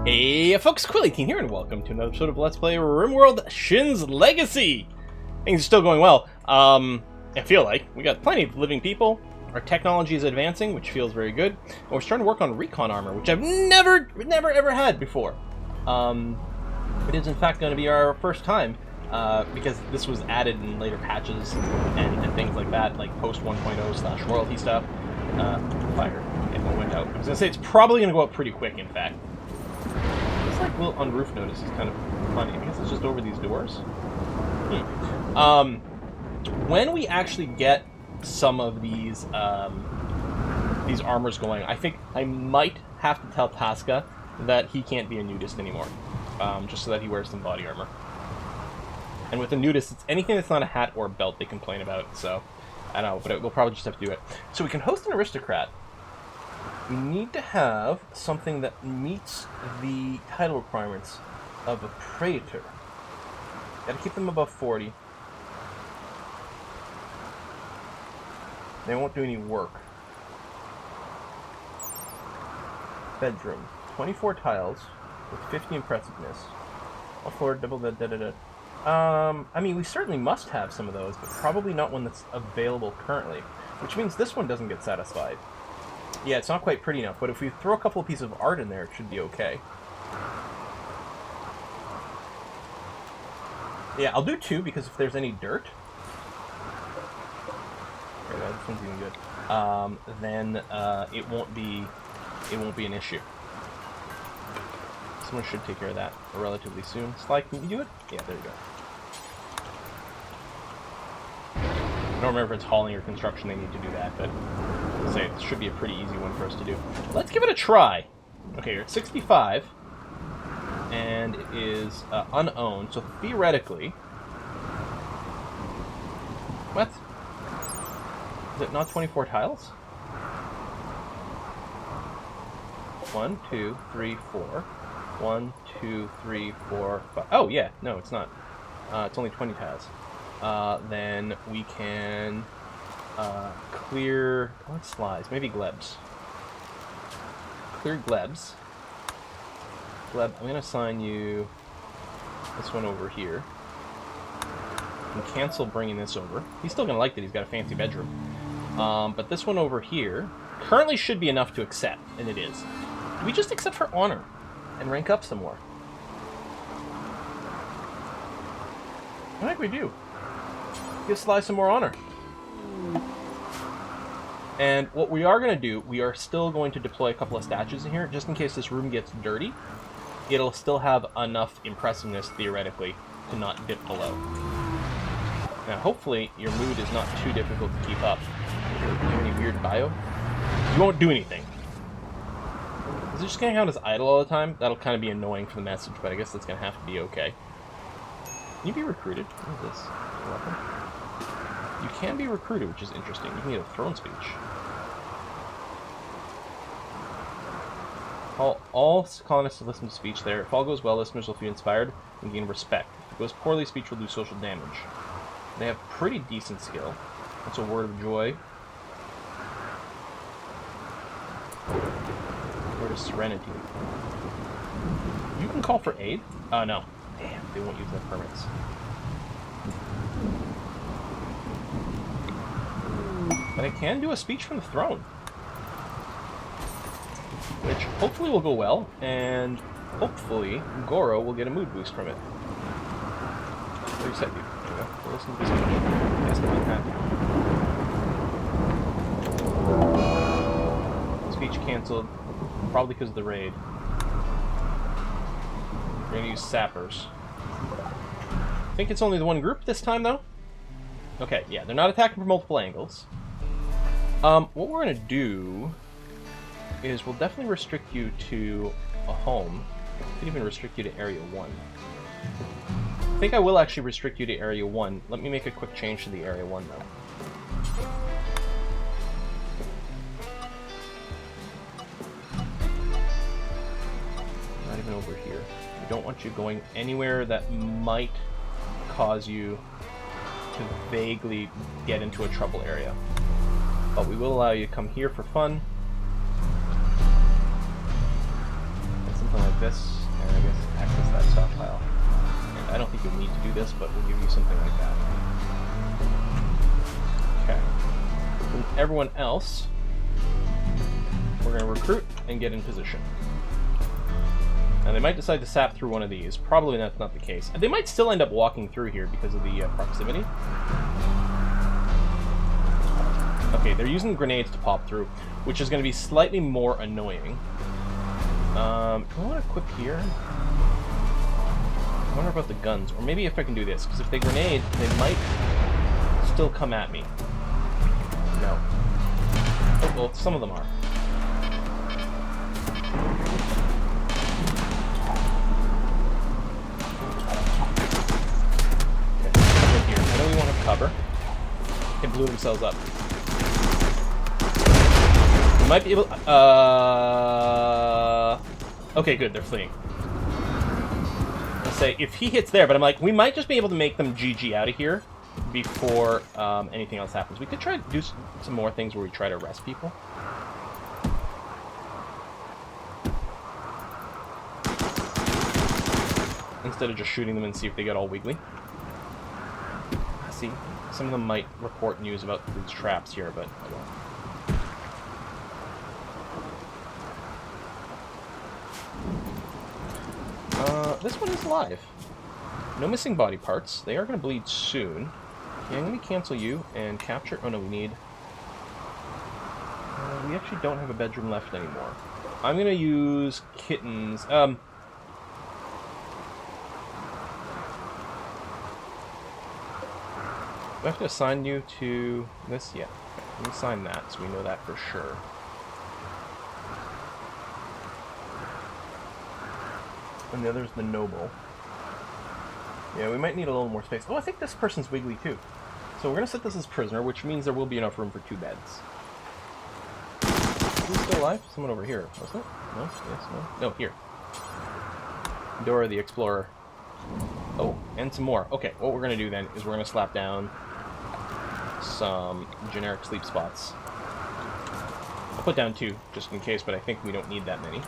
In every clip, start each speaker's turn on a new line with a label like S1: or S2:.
S1: Hey folks, Quilly18 here, and welcome to another episode of Let's Play Rimworld Shin's Legacy! Things are still going well. I feel like. We got plenty of living people, our technology is advancing, which feels very good, and we're starting to work on recon armor, which I've never ever had before. It is in fact going to be our first time, because this was added in later patches and things like that, like post 1.0 / royalty stuff. Fire. It went out. I was going to say it's probably going to go up pretty quick, in fact. This like little on roof notice is kind of funny. I guess it's just over these doors. When we actually get some of these armors going, I think I might have to tell Tasca that he can't be a nudist anymore, just so that he wears some body armor. And with a nudist, it's anything that's not a hat or a belt they complain about. So I don't know, but we'll probably just have to do it. So we can host an aristocrat. We need to have something that meets the title requirements of a praetor. Gotta keep them above 40. They won't do any work. Bedroom. 24 tiles with 50 impressiveness. All floor, double bed, I mean, we certainly must have some of those, but probably not one that's available currently. Which means this one doesn't get satisfied. Yeah, it's not quite pretty enough, but if we throw a couple of pieces of art in there, it should be okay. Yeah, I'll do 2, because if there's any dirt... There we go, this one's even good. Then it won't be an issue. Someone should take care of that relatively soon. Sly, can you do it? Yeah, there you go. I don't remember if it's hauling or construction they need to do that, but I'll say it should be a pretty easy one for us to do. Let's give it a try. Okay, you're at 65, and it is unowned, so theoretically... What? Is it not 24 tiles? 1, 2, 3, 4. 1, 2, 3, 4, 5. Oh, yeah. No, it's not. It's only 20 tiles. Then we can clear... What slides? Maybe glebs. Clear glebs. Gleb, I'm going to assign you this one over here. And cancel bringing this over. He's still going to like that he's got a fancy bedroom. But this one over here currently should be enough to accept, and it is. Do we just accept for honor and rank up some more? I think we do. Give Sly some more honor. And what we are going to do, we are still going to deploy a couple of statues in here, just in case this room gets dirty. It'll still have enough impressiveness, theoretically, to not dip below. Now, hopefully, your mood is not too difficult to keep up. Do you have any weird bio? You won't do anything. Is it just going to count as idle all the time? That'll kind of be annoying for the message, but I guess that's going to have to be okay. Can you be recruited? What is this? A weapon? You can be recruited, which is interesting. You can get a throne speech. All colonists to listen to speech there. If all goes well, listeners will feel inspired and gain respect. If it goes poorly, speech will do social damage. They have pretty decent skill. That's a word of joy. Word of serenity. You can call for aid? Oh, no. Damn, they won't use their permits. But I can do a speech from the throne. Which hopefully will go well, and hopefully Goro will get a mood boost from it. Reset you. There you go. We'll listen to this speech. Yes, I'm happy. Speech cancelled. Probably because of the raid. We're going to use sappers. I think it's only the one group this time, though. Okay, yeah, they're not attacking from multiple angles. What we're going to do is we'll definitely restrict you to a home. We could even restrict you to Area 1. I think I will actually restrict you to Area 1. Let me make a quick change to the Area 1, though. Not even over here. I don't want you going anywhere that might cause you to vaguely get into a trouble area. But we will allow you to come here for fun. And something like this, and I guess access that stockpile. And I don't think you'll need to do this, but we'll give you something like that. Okay. And everyone else, we're going to recruit and get in position. And they might decide to sap through one of these. Probably that's not the case. And they might still end up walking through here because of the proximity. Okay, they're using grenades to pop through, which is going to be slightly more annoying. Do I want to equip here? I wonder about the guns. Or maybe if I can do this, because if they grenade, they might still come at me. No. Oh, well, some of them are. Okay, here. I know we want to cover. They blew themselves up. We might be able... Okay, good, they're fleeing. I'll say, if he hits there, but I'm like, we might just be able to make them GG out of here before anything else happens. We could try to do some more things where we try to arrest people. Instead of just shooting them and see if they get all wiggly. See, some of them might report news about these traps here, but I won't. This one is alive. No missing body parts. They are going to bleed soon. Yeah, I'm going to cancel you and capture... Oh no, we need... we actually don't have a bedroom left anymore. I'm going to use kittens. Do I have to assign you to this? Yeah. Let me assign that so we know that for sure. And the other's the noble. Yeah, we might need a little more space. Oh, I think this person's wiggly too. So we're going to set this as prisoner, which means there will be enough room for 2 beds. Who's still alive? Someone over here, wasn't it? No? Yes, no? No, here. Dora the Explorer. Oh, and some more. Okay, what we're going to do then is we're going to slap down some generic sleep spots. I'll put down 2, just in case, but I think we don't need that many.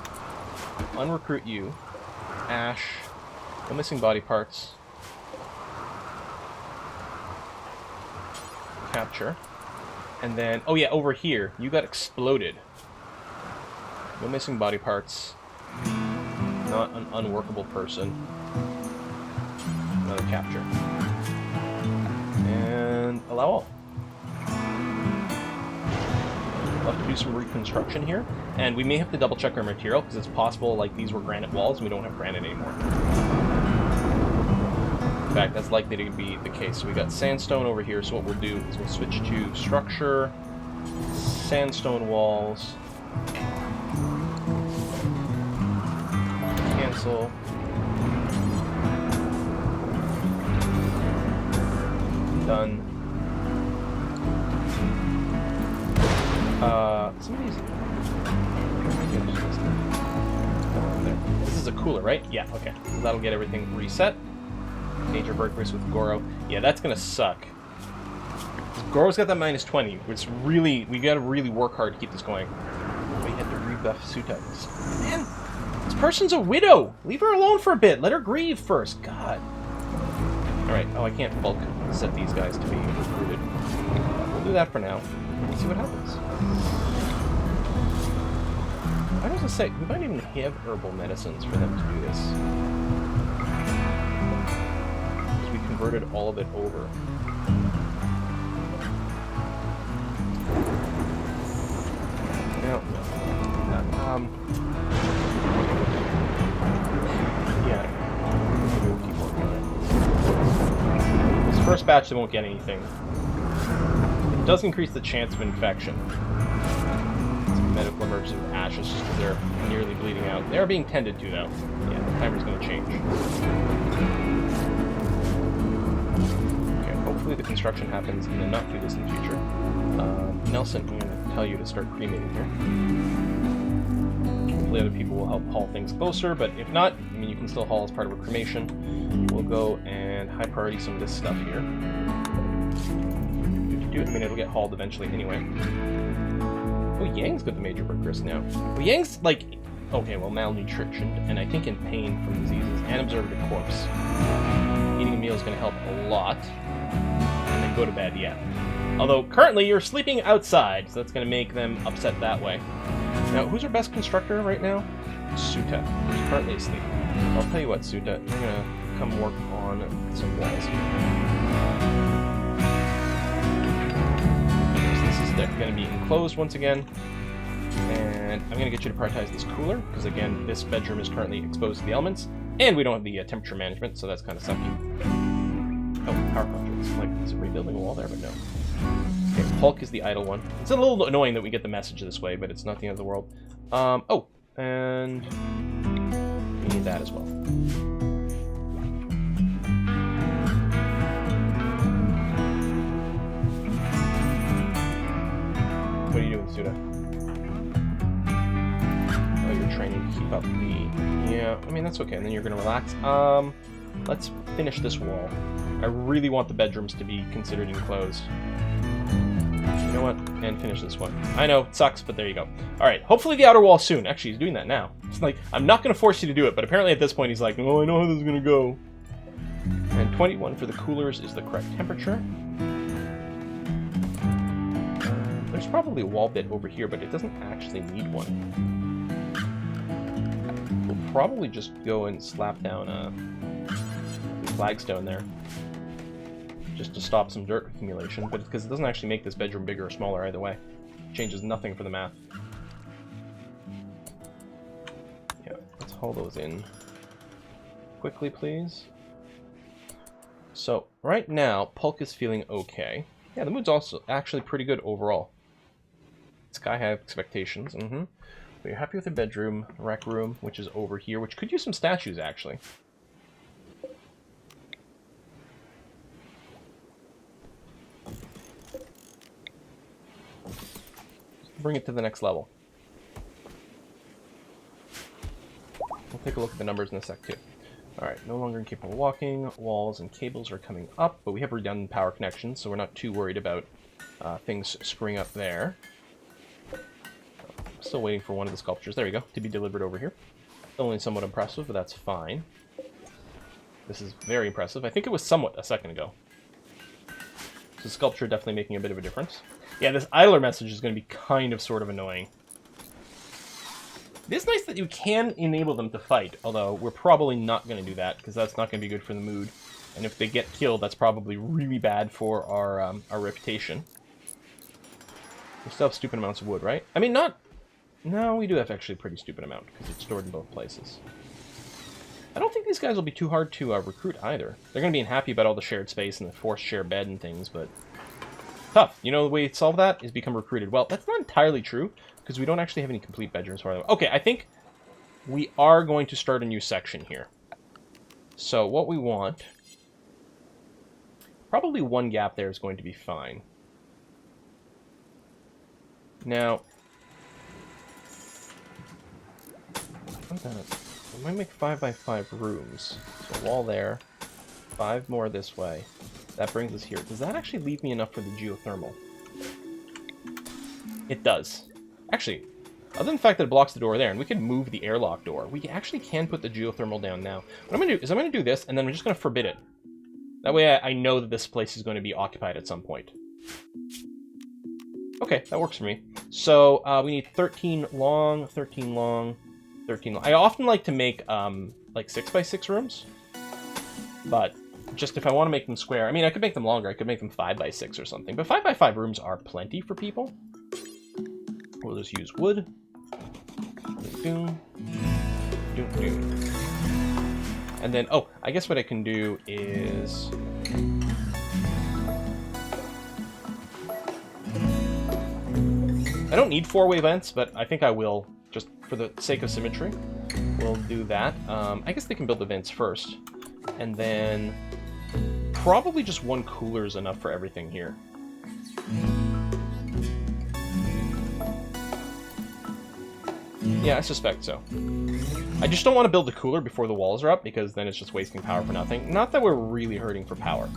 S1: Unrecruit you. Ash. No missing body parts. Capture. And then, oh yeah, over here, you got exploded. No missing body parts. Not an unworkable person. Another capture. And allow all. We'll have to do some reconstruction here, and we may have to double check our material because it's possible like these were granite walls and we don't have granite anymore. In fact, that's likely to be the case. So we got sandstone over here, so what we'll do is we'll switch to structure, sandstone walls, cancel, done. Some of these... This is a cooler, right? Yeah, okay. So that'll get everything reset. Nature bird race with Goro. Yeah, that's gonna suck. Goro's got that -20, which really... We gotta really work hard to keep this going. We had to rebuff Sutans. Man, this person's a widow! Leave her alone for a bit. Let her grieve first. God. Alright, oh, I can't bulk set these guys to be recruited. We'll do that for now. Let's see what happens. I was gonna say, we might even have herbal medicines for them to do this. Because we converted all of it over. No. Yeah. We'll keep working on it. This first batch, they won't get anything. It does increase the chance of infection. Medical emergency with ashes just because they're nearly bleeding out. They're being tended to, though. Yeah, the timer's going to change. Okay, hopefully the construction happens in the not-too-distant future. Nelson, I'm going to tell you to start cremating here. Hopefully other people will help haul things closer, but if not, I mean, you can still haul as part of a cremation. We'll go and high-priority some of this stuff here. I mean, it'll get hauled eventually anyway. Oh, Yang's got the major brick risk now. Well, Yang's, like, Okay, well, malnutritioned, and I think in pain from diseases, and observed a corpse. Eating a meal is going to help a lot. And then go to bed, yeah. Although, currently, you're sleeping outside, so that's going to make them upset that way. Now, who's our best constructor right now? Suta, who's currently asleep. I'll tell you what, Suta, you're going to come work on some walls here. So this is going to be enclosed once again. And I'm going to get you to prioritize this cooler, because again, this bedroom is currently exposed to the elements, and we don't have the temperature management, so that's kind of sucky. Oh, power projects. Like, is it rebuilding a wall there? But no. Okay, Hulk is the idle one. It's a little annoying that we get the message this way, but it's not the end of the world. Oh, and we need that as well. What are you doing, Suda? Oh, you're training to keep up the... Yeah, I mean, that's okay. And then you're going to relax. Let's finish this wall. I really want the bedrooms to be considered enclosed. You know what? And finish this one. I know, it sucks, but there you go. Alright, hopefully the outer wall soon. Actually, he's doing that now. It's like, I'm not going to force you to do it, but apparently at this point he's like, oh, I know how this is going to go. And 21 for the coolers is the correct temperature. There's probably a wall bit over here, but it doesn't actually need one. We'll probably just go and slap down a flagstone there, just to stop some dirt accumulation, but because it doesn't actually make this bedroom bigger or smaller either way. It changes nothing for the math. Yeah, let's haul those in quickly, please. So, right now, Pulk is feeling okay. Yeah, the mood's also actually pretty good overall. Sky High expectations, But you're happy with the bedroom, rec room, which is over here, which could use some statues, actually. Bring it to the next level. We'll take a look at the numbers in a sec, too. Alright, no longer incapable of walking. Walls and cables are coming up, but we have redundant power connections, so we're not too worried about things screwing up there. Still waiting for one of the sculptures, there we go, to be delivered over here. Only somewhat impressive, but that's fine. This is very impressive. I think it was somewhat a second ago. So sculpture definitely making a bit of a difference. Yeah, this idler message is going to be kind of sort of annoying. It is nice that you can enable them to fight, although we're probably not going to do that, because that's not going to be good for the mood. And if they get killed, that's probably really bad for our reputation. We still have stupid amounts of wood, right? I mean, not... No, we do have actually a pretty stupid amount, because it's stored in both places. I don't think these guys will be too hard to recruit either. They're going to be unhappy about all the shared space and the forced share bed and things, but... Tough. You know the way to solve that is become recruited. Well, that's not entirely true, because we don't actually have any complete bedrooms for them. Okay, I think we are going to start a new section here. So what we want... Probably one gap there is going to be fine. Now... I might make 5x5 rooms. So a wall there, 5 more this way. That brings us here. Does that actually leave me enough for the geothermal? It does. Actually, other than the fact that it blocks the door there, and we can move the airlock door, we actually can put the geothermal down now. What I'm going to do is I'm going to do this, and then I'm just going to forbid it. That way I know that this place is going to be occupied at some point. Okay, that works for me. So we need 13 long, 13 long, 13 long. I often like to make like 6x6 rooms, but just if I want to make them square, I mean, I could make them longer. I could make them 5x6 or something, but 5x5 rooms are plenty for people. We'll just use wood. Doom, doom, doom. And then, oh, I guess what I can do is... I don't need 4-way vents, but I think I will, just for the sake of symmetry. We'll do that. I guess they can build the vents first. And then probably just one cooler is enough for everything here. Yeah, I suspect so. I just don't want to build the cooler before the walls are up, because then it's just wasting power for nothing. Not that we're really hurting for power,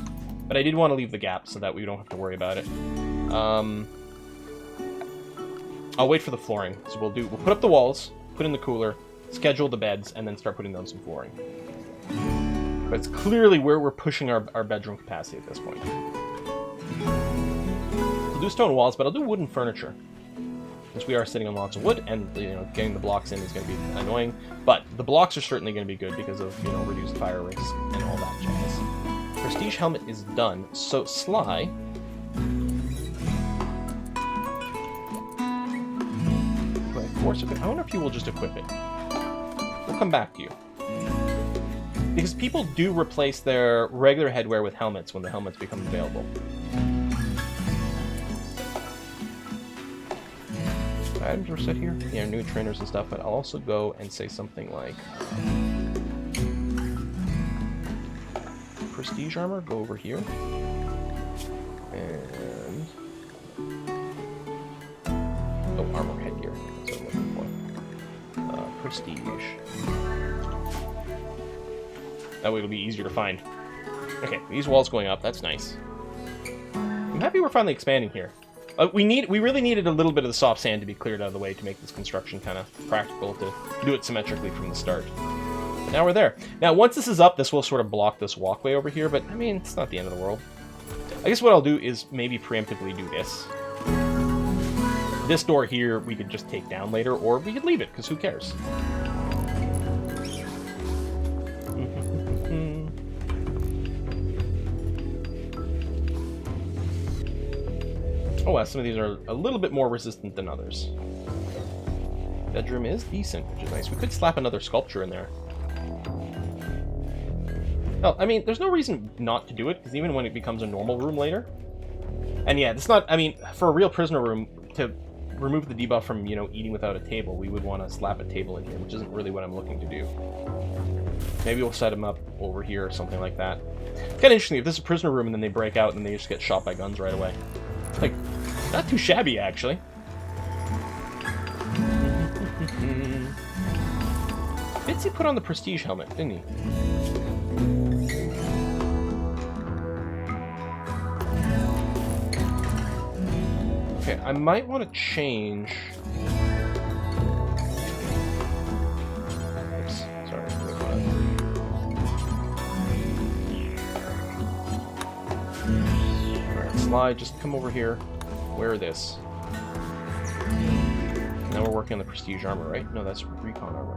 S1: but I did want to leave the gap so that we don't have to worry about it. I'll wait for the flooring. So we'll put up the walls, put in the cooler, schedule the beds, and then start putting down some flooring. But it's clearly where we're pushing our bedroom capacity at this point. I'll do stone walls, but I'll do wooden furniture. Since we are sitting on lots of wood, and getting the blocks in is going to be annoying. But the blocks are certainly going to be good because of reduced fire risk and all that jazz. Prestige helmet is done. So Sly. I wonder if you will just equip it. We'll come back to you. Because people do replace their regular headwear with helmets when the helmets become available. Items were set here. Yeah, new trainers and stuff, but I'll also go and say something like... Prestige armor, go over here. And... Oh, armor headgear. That's what I'm looking for. Prestige. That way it'll be easier to find. Okay, these walls going up, that's nice. I'm happy we're finally expanding here. We really needed a little bit of the soft sand to be cleared out of the way to make this construction kind of practical, to do it symmetrically from the start. But now we're there. Now, once this is up, this will sort of block this walkway over here, but, I mean, it's not the end of the world. I guess what I'll do is maybe preemptively do this. This door here, we could just take down later, or we could leave it, because who cares? Oh, well, some of these are a little bit more resistant than others. Bedroom is decent, which is nice. We could slap another sculpture in there. Well, I mean, there's no reason not to do it, because even when it becomes a normal room later... And yeah, it's not... I mean, for a real prisoner room, to remove the debuff from, eating without a table, we would want to slap a table in here, which isn't really what I'm looking to do. Maybe we'll set them up over here or something like that. It's kind of interesting, if this is a prisoner room and then they break out and they just get shot by guns right away. Like, not too shabby, actually. Bitsy put on the Prestige helmet, didn't he? Okay, I might want to change... Oops, sorry. Alright, Sly, just come over here. Wear this. Now we're working on the Prestige armor, right? No, that's Recon armor.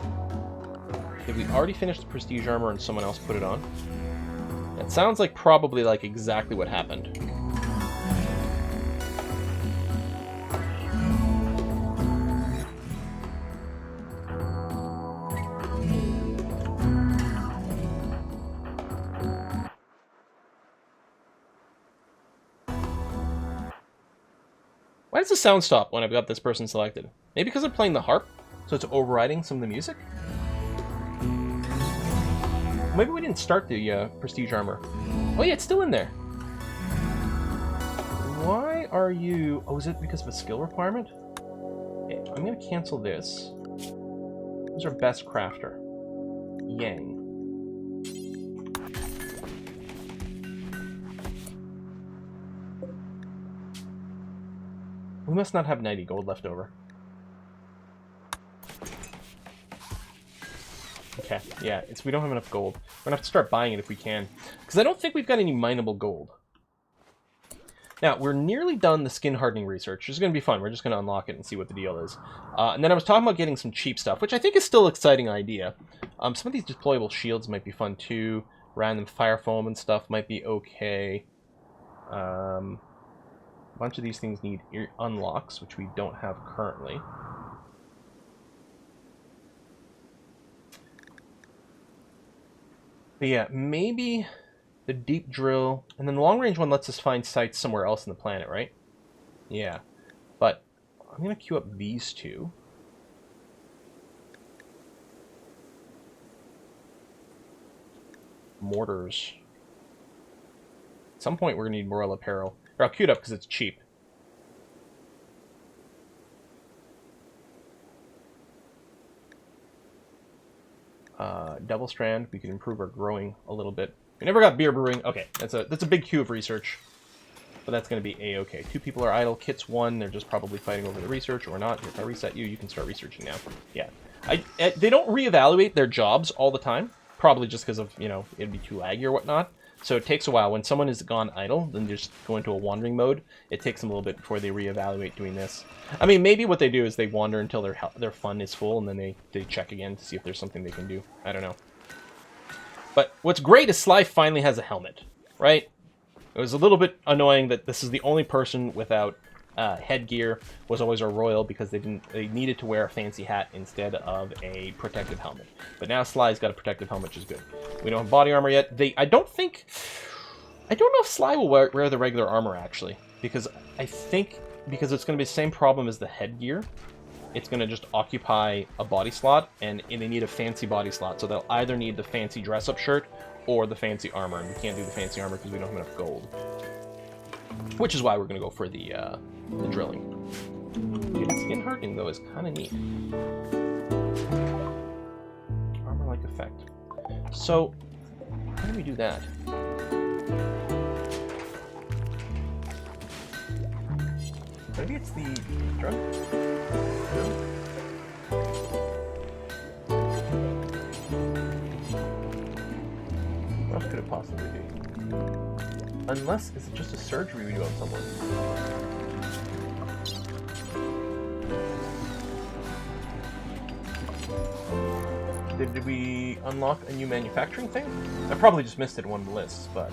S1: Did we already finish the Prestige armor and someone else put it on? It sounds like probably like exactly what happened. Why does the sound stop when I've got this person selected? Maybe because I'm playing the harp, so it's overriding some of the music? Maybe we didn't start the Prestige armor. Oh yeah, it's still in there. Why are you... Oh, is it because of a skill requirement? Okay, I'm going to cancel this. Who's our best crafter? Yang. We must not have 90 gold left over. Okay, yeah, we don't have enough gold. We're gonna have to start buying it if we can. Because I don't think we've got any mineable gold. Now, we're nearly done the skin hardening research. This is gonna be fun. We're just gonna unlock it and see what the deal is. And then I was talking about getting some cheap stuff, which I think is still an exciting idea. Some of these deployable shields might be fun too. Random fire foam and stuff might be okay. A bunch of these things need unlocks, which we don't have currently. But yeah, maybe the deep drill, and then the long range one lets us find sites somewhere else on the planet, right? Yeah, but I'm going to queue up these two. Mortars. At some point we're going to need Morel apparel. Or I'll queue it up because it's cheap. Double strand, we can improve our growing a little bit. We never got beer brewing. Okay, that's a big queue of research. But that's going to be A-okay. 2 people are idle. Kit's 1. They're just probably fighting over the research or not. If I reset you, you can start researching now. Yeah. They don't reevaluate their jobs all the time, probably just because of, you know, it'd be too laggy or whatnot. So it takes a while. When someone has gone idle, then they just go into a wandering mode. It takes them a little bit before they reevaluate doing this. I mean, maybe what they do is they wander until their fun is full, and then they check again to see if there's something they can do. I don't know. But what's great is Sly finally has a helmet, right? It was a little bit annoying that this is the only person without headgear. Was always our royal because they needed to wear a fancy hat instead of a protective helmet. But now Sly's got a protective helmet, which is good. We don't have body armor yet. I don't know if Sly will wear the regular armor actually, because I think because it's going to be the same problem as the headgear. It's going to just occupy a body slot, and they need a fancy body slot. So they'll either need the fancy dress-up shirt or the fancy armor, and we can't do the fancy armor because we don't have enough gold. Which is why we're going to go for the drilling. Dude, skin hardening, though, is kind of neat. Armor-like effect. So, how do we do that? Maybe it's the drug? No? What else could it possibly be? Unless it's just a surgery we do on someone. Did we unlock a new manufacturing thing? I probably just missed it in one of the lists, but...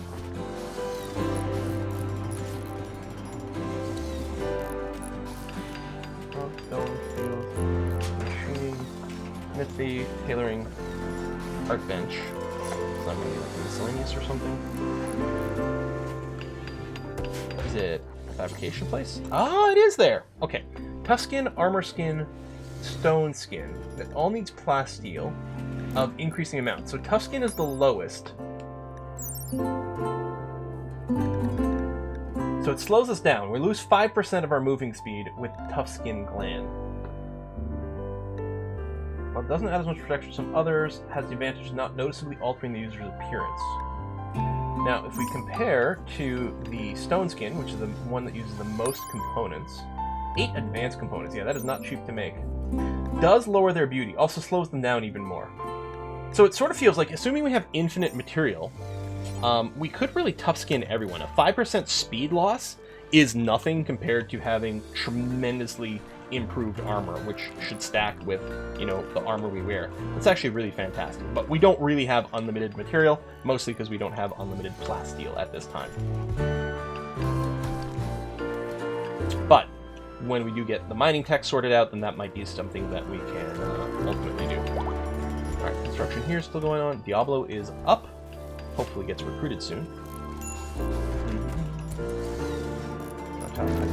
S1: Smithy, tailoring, art bench. Is that maybe like miscellaneous or something? Is it a fabrication place? Ah, it is there! Okay. Tough skin, armor skin, stone skin. That all needs plasteel of increasing amount. So tough skin is the lowest. So it slows us down. We lose 5% of our moving speed with tough skin gland. While it doesn't add as much protection as some others, has the advantage of not noticeably altering the user's appearance. Now, if we compare to the stone skin, which is the one that uses the most components, 8 advanced components, yeah, that is not cheap to make, does lower their beauty, also slows them down even more. So it sort of feels like, assuming we have infinite material, we could really tough skin everyone. A 5% speed loss is nothing compared to having tremendously improved armor, which should stack with, you know, the armor we wear. It's actually really fantastic. But we don't really have unlimited material, mostly because we don't have unlimited plasteel at this time. But when we do get the mining tech sorted out, then that might be something that we can ultimately do. Alright, construction here is still going on. Diablo is up. Hopefully gets recruited soon.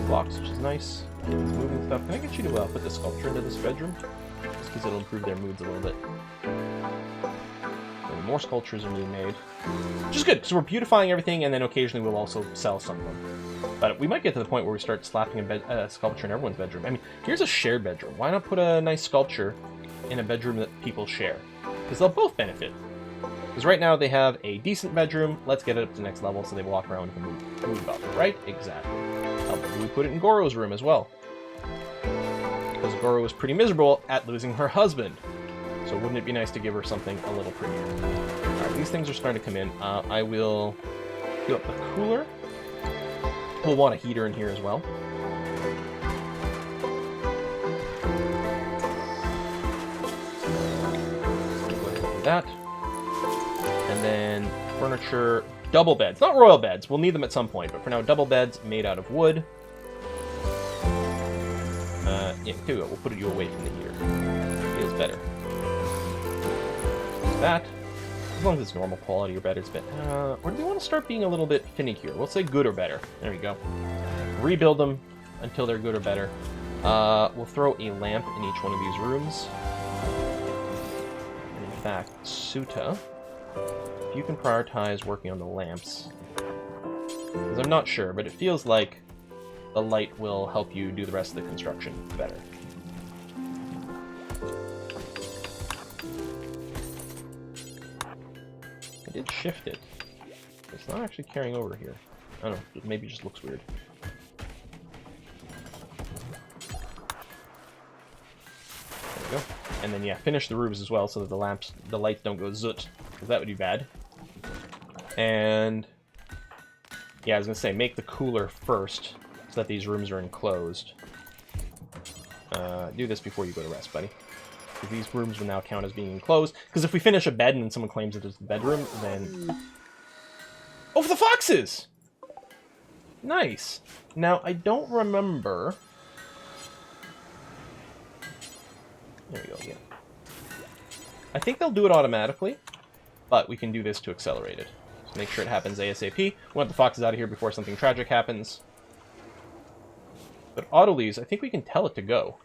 S1: Blocks, which is nice. Moving stuff. Can I get you to put the sculpture into this bedroom? Just because it'll improve their moods a little bit. And more sculptures are being made. Which is good, because we're beautifying everything, and then occasionally we'll also sell some of them. But we might get to the point where we start slapping a sculpture in everyone's bedroom. I mean, here's a shared bedroom. Why not put a nice sculpture in a bedroom that people share? Because they'll both benefit. Because right now they have a decent bedroom. Let's get it up to the next level so they walk around and move up, right? Exactly. We put it in Goro's room as well. Because Goro was pretty miserable at losing her husband. So wouldn't it be nice to give her something a little prettier? Alright, these things are starting to come in. I will fill up the cooler. We'll want a heater in here as well. Go ahead and do that. And then furniture, double beds. Not royal beds. We'll need them at some point, but for now, double beds made out of wood. Yeah, here we go. We'll put you away from the heater. Feels better. That. As long as it's normal quality or better, it's better. Or do we want to start being a little bit finicky here? We'll say good or better. There we go. Rebuild them until they're good or better. We'll throw a lamp in each one of these rooms. And in fact, Suta, if you can prioritize working on the lamps. Because I'm not sure, but it feels like the light will help you do the rest of the construction better. I did shift it. It's not actually carrying over here. I don't know, maybe it just looks weird. There we go. And then, yeah, finish the roofs as well so that the lights don't go zoot, because that would be bad. And, yeah, I was going to say, make the cooler first so that these rooms are enclosed. Do this before you go to rest, buddy. Because these rooms will now count as being enclosed. Because if we finish a bed and then someone claims it as the bedroom, then... Oh, for the foxes! Nice. Now, I don't remember... There we go again. I think they'll do it automatically, but we can do this to accelerate it. So make sure it happens ASAP. We want the foxes out of here before something tragic happens. But auto leaves, I think we can tell it to go.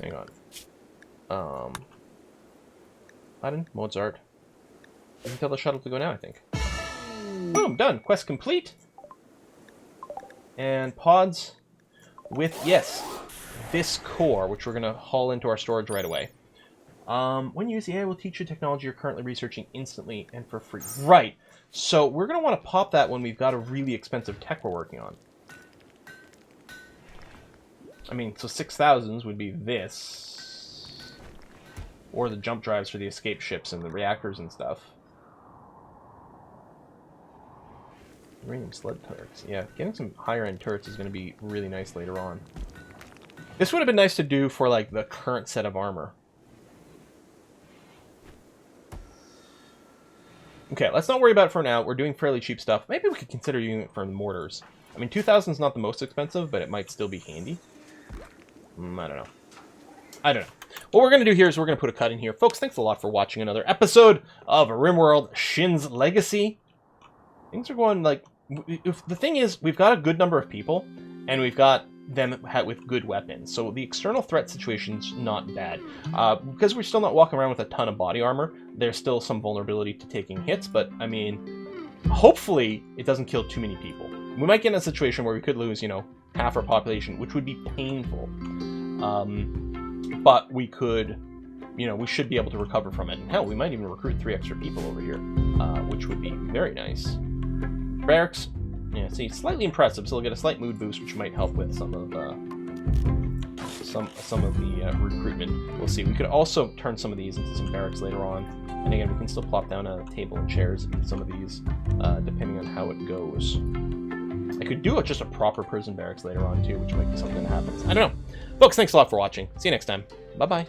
S1: Hang on. Button, Mozart. I can tell the shuttle to go now, I think. Boom, done. Quest complete. And pods with, yes, this core, which we're going to haul into our storage right away. When you use the AI, will teach you technology you're currently researching instantly and for free. Right. So we're going to want to pop that when we've got a really expensive tech we're working on. I mean, so 6,000s would be this. Or the jump drives for the escape ships and the reactors and stuff. Uranium sled turrets. Yeah, getting some higher-end turrets is going to be really nice later on. This would have been nice to do for, like, the current set of armor. Okay, let's not worry about it for now. We're doing fairly cheap stuff. Maybe we could consider using it for the mortars. I mean, 2,000 is not the most expensive, but it might still be handy. I don't know. What we're going to do here is we're going to put a cut in here. Folks, thanks a lot for watching another episode of Rimworld Shin's Legacy. Things are going, like... The thing is, we've got a good number of people, and we've got them with good weapons. So the external threat situation's not bad. Because we're still not walking around with a ton of body armor, there's still some vulnerability to taking hits, but, I mean, hopefully it doesn't kill too many people. We might get in a situation where we could lose, you know, half our population, which would be painful. But we could, you know, we should be able to recover from it. And hell, we might even recruit 3 extra people over here, which would be very nice. Barracks, yeah, see, slightly impressive, so we'll get a slight mood boost, which might help with some of the recruitment. We'll see. We could also turn some of these into some barracks later on, and again, we can still plop down a table and chairs in some of these, depending on how it goes. I could do just a proper prison barracks later on too, which might be something that happens. I don't know. Folks, thanks a lot for watching. See you next time. Bye-bye.